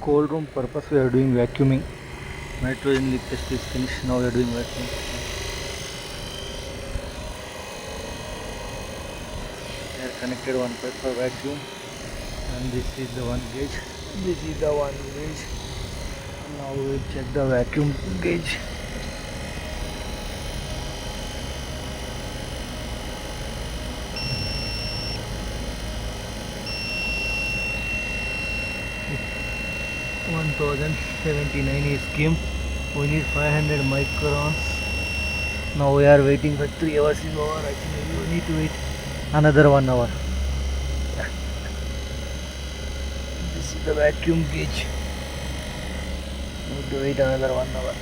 cold room purpose we are doing vacuuming. Nitrogen leak test is finished. Now we are doing vacuum. They are connected one pipe for vacuum, and this is the one gauge. This is the one gauge. Now we will check the vacuum gauge. $1079 is came. We need 500 microns. Now we are waiting for 3 hours is over. I think we need to wait another 1 hour. Yeah. This is the vacuum gauge. We need to wait another 1 hour.